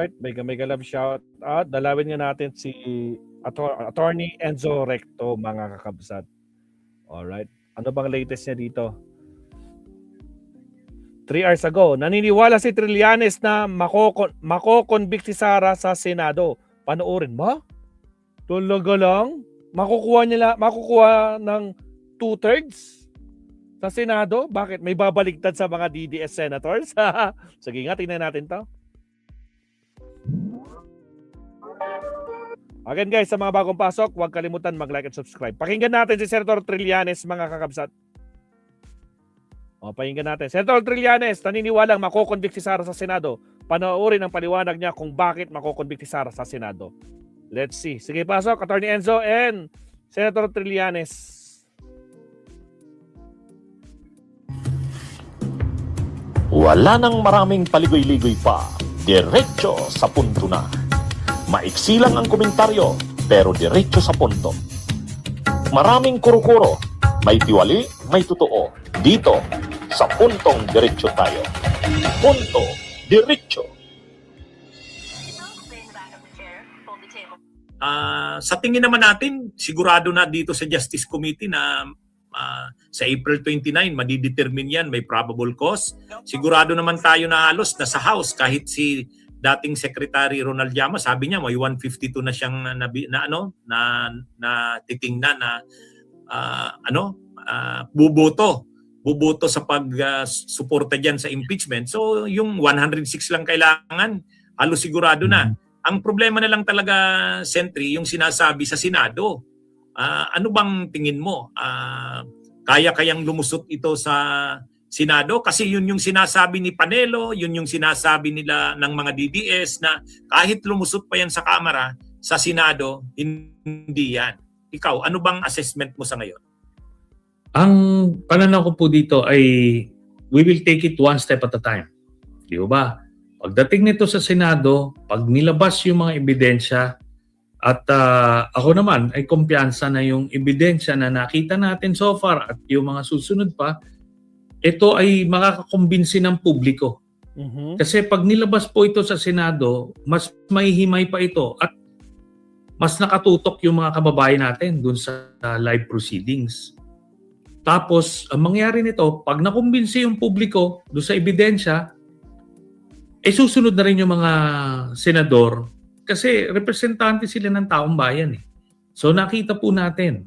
Alright, mega love shout out. Dalawin nga natin si Attorney Enzo Recto, mga kakabsat. Alright. Ano bang latest niya dito? 3 hours ago, naniniwala si Trillanes na mako-convict si Sara sa Senado. Panoorin mo? Talaga lang? Makukuha ng 2/3 sa Senado? Bakit? May babaligtad sa mga DDS senators? Sige nga, tingnan natin to. Again guys, sa mga bagong pasok, huwag kalimutan mag-like at subscribe. Pakinggan natin si Senator Trillanes, mga kakabsat. Pakinggan natin. Senator Trillanes, naniniwalang mako-convict si Sara sa Senado. Panoorin ang paliwanag niya kung bakit mako-convict si Sara sa Senado. Let's see. Sige, pasok, Attorney Enzo and Senator Trillanes. Wala nang maraming paligoy-ligoy pa. Diretso sa punto na. Maiksi lang ang komentaryo, pero diretso sa punto. Maraming kuro-kuro, may tiwali, may totoo. Dito, sa puntong diretso tayo. Punto, diretso. Sa tingin naman natin, sigurado na dito sa Justice Committee na sa April 29, madidetermine yan, may probable cause. Sigurado naman tayo na halos na sa House, kahit si dating Secretary Ronald Llamas, sabi niya may 152 na siyang titingnan na buboto sa pag-suporta diyan sa impeachment. So yung 106 lang kailangan, halos sigurado na. Ang problema na lang talaga, Sentry, yung sinasabi sa Senado. Ano bang tingin mo? Kaya-kayang lumusot ito sa Senado? Kasi yun yung sinasabi ni Panelo, yun yung sinasabi nila ng mga DDS na kahit lumusot pa yan sa Kamara, sa Senado, hindi yan. Ikaw, ano bang assessment mo sa ngayon? Ang pananaw ko po dito ay we will take it one step at a time. Di ba? Pagdating nito sa Senado, pag nilabas yung mga ebidensya at ako naman ay kumpiyansa na yung ebidensya na nakita natin so far at yung mga susunod pa, ito ay makakakumbinsi ng publiko. Kasi pag nilabas po ito sa Senado, mas mahihimay pa ito at mas nakatutok yung mga kababayan natin dun sa live proceedings. Tapos, ang mangyari nito, pag nakumbinsi yung publiko doon sa ebidensya, susunod na rin yung mga senador kasi representante sila ng taong bayan. So, nakita po natin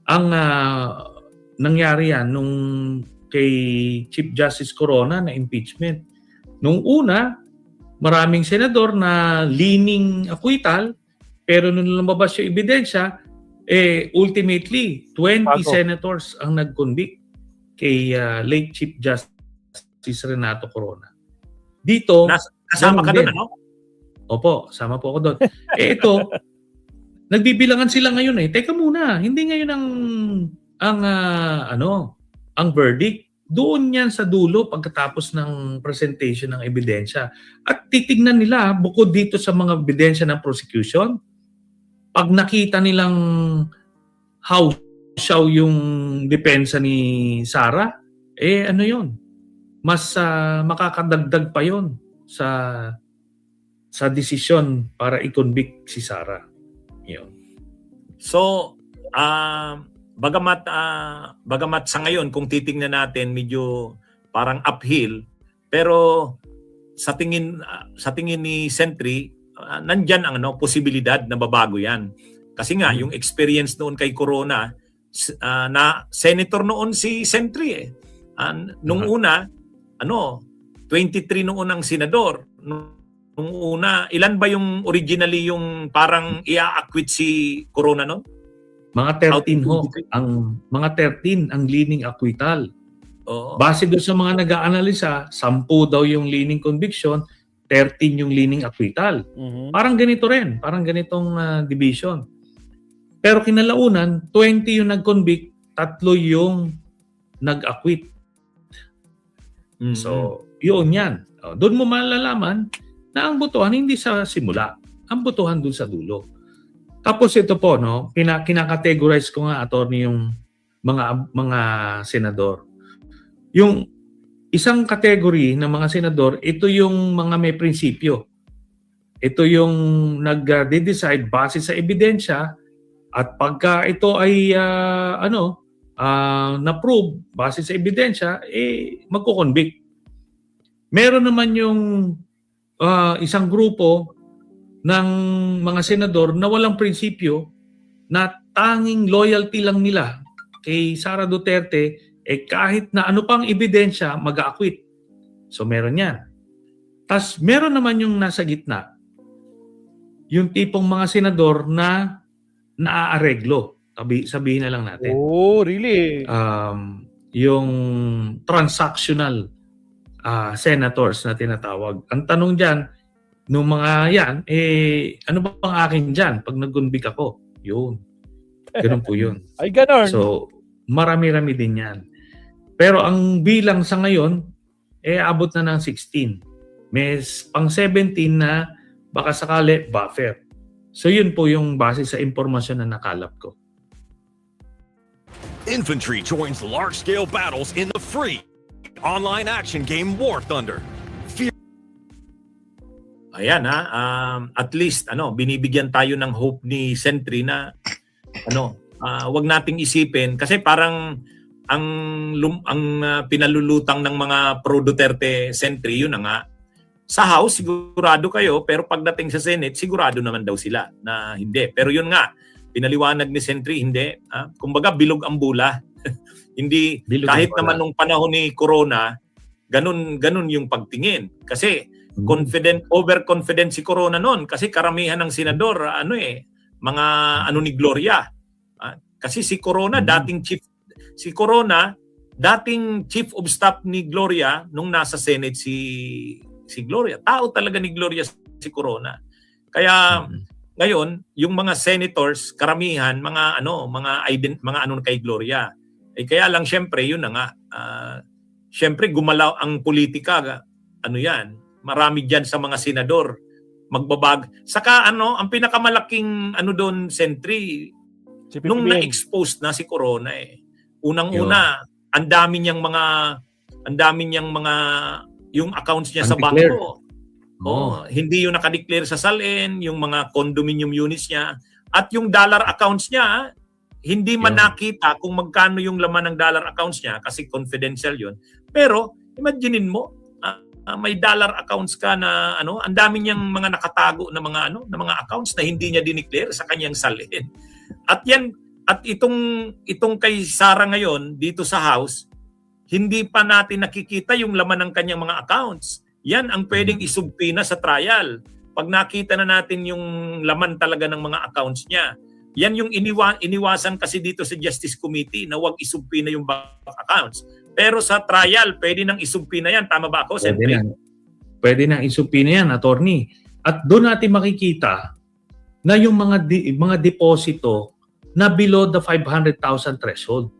ang nangyari yan nung kay Chief Justice Corona na impeachment. Nung una, maraming senador na leaning acquittal, pero nung lumabas yung ebidensya, ultimately, 20 senators ang nag-convict kay late Chief Justice Renato Corona. Dito, kasama ka doon, ano? Opo, sama po ako doon. Ito, nagbibilangan sila ngayon Teka muna, hindi ngayon ang verdict. Doon yan sa dulo pagkatapos ng presentation ng ebidensya. At titignan nila, bukod dito sa mga ebidensya ng prosecution, pag nakita nilang how yung depensa ni Sara, ano yun? Mas makakadagdag pa yun sa desisyon para i-convict si Sara. Yun. So, bagamat sa ngayon, kung titingnan natin, medyo parang uphill, pero sa tingin ni Sentry, nandyan ang posibilidad na babago yan. Kasi nga, yung experience noon kay Corona, na senator noon si Sentry nung una, 23 noon ang senador. Nung una, ilan ba yung originally yung parang i-acquit si Corona noon? Mga 13 ho. Mga 13 ang leaning acquittal. Oo. Base doon sa mga nag-aanalisa, 10 daw yung leaning conviction, 13 yung leaning acquittal. Parang ganito rin. Parang ganitong division. Pero kinalaunan, 20 yung nag-convict, 3 yung nag-acquit. So, yun yan. Doon mo malalaman na ang botohan hindi sa simula. Ang botohan doon sa dulo. Tapos ito po, kinakategorize ko nga, attorney, yung mga senador. Yung isang category ng mga senador, ito yung mga may prinsipyo. ito yung nag-decide base sa ebidensya at pagka ito ay na-prove base sa ebidensya, magko-convict. Meron naman yung isang grupo ng mga senador na walang prinsipyo na tanging loyalty lang nila kay Sara Duterte, kahit na ano pang ebidensya, mag-a-acquit. So meron yan. Tas meron naman yung nasa gitna, yung tipong mga senador na naaareglo. Sabihin na lang natin. Oh, really? Yung transactional senators na tinatawag. Ang tanong dyan, nung mga yan, ano ba ang akin dyan pag nag-convict ako? Yun. Ganun po yun. Ay, ganon. So, marami-rami din yan. Pero ang bilang sa ngayon, abot na ng 16. May pang 17 na baka sakali buffer. So yun po yung base sa impormasyon na nakalap ko. Infantry joins large-scale battles in the free online action game War Thunder. Ayan at least binibigyan tayo ng hope ni Sentry na wag nating isipin kasi parang ang pinalulutang ng mga pro Duterte Sentry yun na nga. Sa House sigurado kayo pero pagdating sa Senate sigurado naman daw sila na hindi. Pero yun nga, pinaliwanag ni Sentry hindi. Kumbaga bilog ang bula. Hindi Bilog kahit ang bula. naman nung panahon ni Corona, ganun yung pagtingin. Kasi overconfident si Corona noon kasi karamihan ng senador mga ni Gloria. Kasi si Corona dating chief of staff ni Gloria nung nasa Senate si Gloria. Tao talaga ni Gloria si Corona. Kaya ngayon, yung mga senators, karamihan mga kay Gloria. Kaya lang syempre yun na nga. Syempre gumalaw ang politika, yan. Marami diyan sa mga senador magbabag. Saka ang pinakamalaking doon Sentry Si nung PBBM. na-expose na si Corona Unang-una, ang dami niyang mga yung accounts niya sa Undeclared. bangko. Hindi yung nakadeclare sa SALN, yung mga condominium units niya at yung dollar accounts niya, hindi man nakita kung magkano yung laman ng dollar accounts niya kasi confidential yun. Pero imaginein mo, may dollar accounts ka na ang dami niyang mga nakatago na mga accounts na hindi niya dineclare sa kanyang SALN. At itong kay Sara ngayon dito sa House, hindi pa natin nakikita yung laman ng kanyang mga accounts. Yan ang pwedeng isubpina sa trial. Pag nakita na natin yung laman talaga ng mga accounts niya. Yan yung iniwasan kasi dito sa Justice Committee na huwag isubpina yung bank accounts. Pero sa trial, pwede nang isubpina yan. Tama ba ako? Pwede nang isubpina yan, attorney. At doon natin makikita na yung mga deposito na below the 500,000 threshold.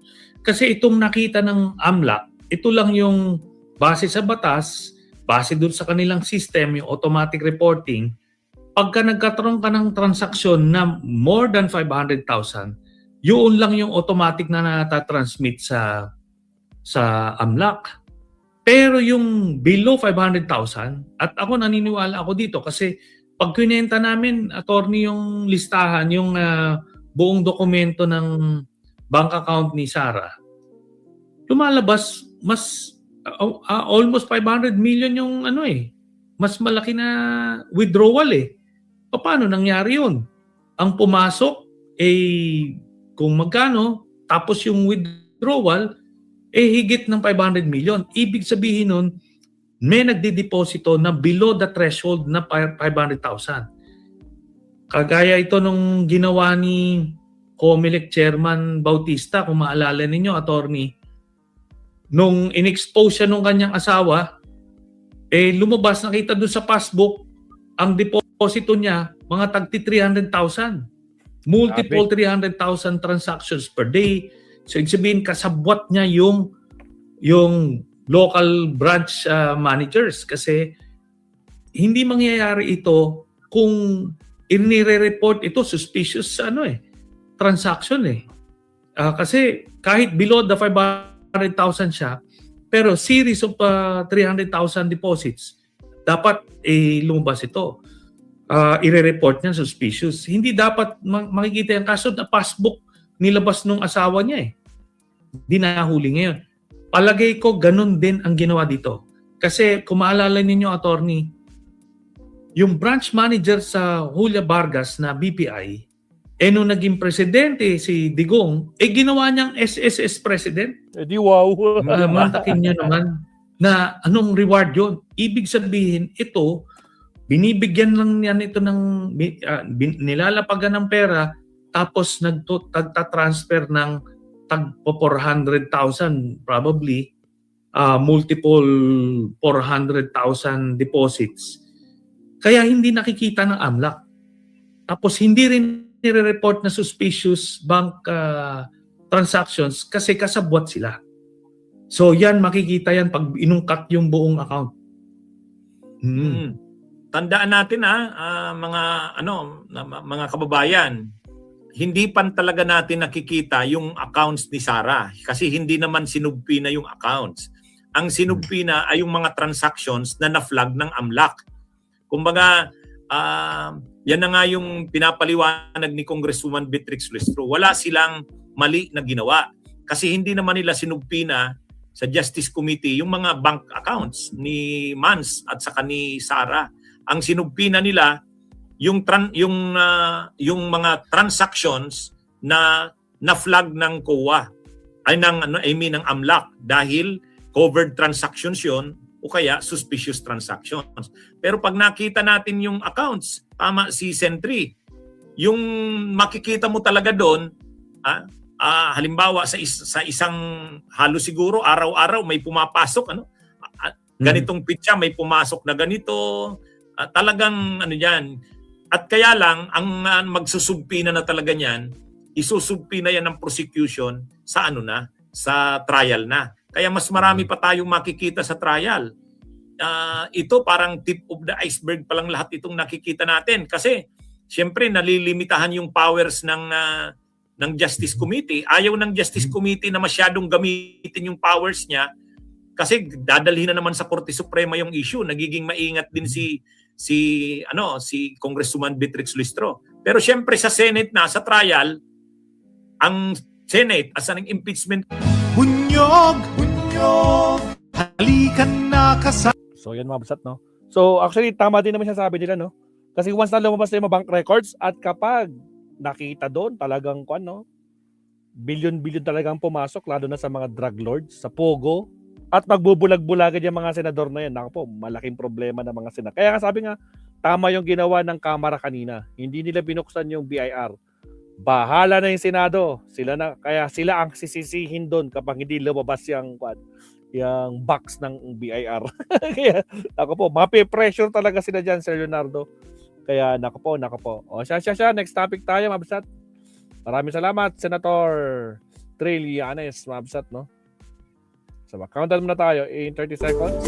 Kasi itong nakita ng AMLAC, ito lang yung base sa batas, base doon sa kanilang system, yung automatic reporting. Pagka nagkataroon ka ng transaksyon na more than 500,000, yun lang yung automatic na natatransmit sa AMLAC. Pero yung below 500,000, at ako naniniwala ako dito kasi pag kinenta namin, attorney, yung listahan, yung buong dokumento ng bank account ni Sara, lumalabas almost 500 million yung mas malaki na withdrawal Paano nangyari yun? Ang pumasok kung magkano, tapos yung withdrawal higit ng 500 million. Ibig sabihin nun, may nagdideposito na below the threshold na 500,000. Kagaya ito nung ginawa ni COMELEC Chairman Bautista, kung maalala ninyo, attorney, nung in-expose siya nung kanyang asawa, lumabas, nakita doon sa passbook, ang deposito niya, mga tagti 300,000. Multiple 300,000 transactions per day. So, ibig sabihin, kasabwat niya yung local branch managers kasi hindi mangyayari ito kung inire-report ito suspicious transaction kasi kahit below the 500,000 siya pero series of 300,000 deposits dapat lumabas ito. ire-report niya suspicious. Hindi dapat makikita yan. Kaso na passbook nilabas nung asawa niya eh. Di nahuli ngayon. Palagay ko ganun din ang ginawa dito. Kasi kung maalala ninyo, attorney, yung branch manager sa Julia Vargas na BPI, nung naging presidente si Digong, ginawa niyang SSS president. Di wow. Mantakin niyo naman na anong reward yun. Ibig sabihin, ito, binibigyan lang yan ito ng, nilalapagan ng pera, tapos nagtatransfer ng tagpo 400,000, probably, multiple 400,000 deposits. Kaya hindi nakikita ng AMLAC. Tapos hindi rin nire-report na suspicious bank transactions kasi kasabwat sila. So yan, makikita yan pag inungkat yung buong account. Tandaan natin mga kababayan, hindi pa talaga natin nakikita yung accounts ni Sara kasi hindi naman sinugpi na yung accounts. Ang sinugpi na ay yung mga transactions na na-flag ng AMLAC. Kumbaga, yan na nga yung pinapaliwanag ni Congresswoman Beatrix Lustro. Wala silang mali na ginawa kasi hindi naman nila sinugpi na sa Justice Committee yung mga bank accounts ni Mans at saka ni Sara. Ang sinugpi na nila yung mga transactions na na-flag ng COA ay ng AMLAC dahil covered transactions yon o kaya suspicious transactions. Pero pag nakita natin yung accounts, tama si Sentry, yung makikita mo talaga doon, halimbawa sa isang halos siguro araw-araw may pumapasok ganitong pitsa may pumasok na ganito, talagang yan. At kaya lang ang magsusubpi na talaga niyan, isusubpi na yan ng prosecution sa sa trial na. Kaya mas marami pa tayong makikita sa trial. Ito parang tip of the iceberg pa lang lahat itong nakikita natin kasi siyempre nalilimitahan yung powers ng Justice Committee. Ayaw ng Justice Committee na masyadong gamitin yung powers niya kasi dadalhin na naman sa Korte Suprema yung issue. Nagiging maingat din si Congresswoman Beatrix Lustro. Pero siyempre sa Senate na, sa trial, ang Senate as an impeachment. Hunyog, halikan na So yan mga basat, no? So actually tama din naman siya sabi nila, no? Kasi once na lumabas na yung mga bank records at kapag nakita doon talagang billion talagang pumasok lalo na sa mga drug lords, sa Pogo at magbubulag-bulagan yung mga senador na yan. Naku po, malaking problema ng mga senador. Kaya nga sabi nga, tama yung ginawa ng Kamara kanina. Hindi nila binuksan yung BIR. Bahala na yung Senado. Kaya sila ang sisisihin doon kapag hindi lumabas yung box ng BIR. Kaya, naku po, mape-pressure talaga sila dyan, Sir Leonardo. Kaya, naku po. O, siya. Next topic tayo, mabsat. Maraming salamat, Senator Trillanes, mabsat, no? So, countdown muna tayo in 30 seconds.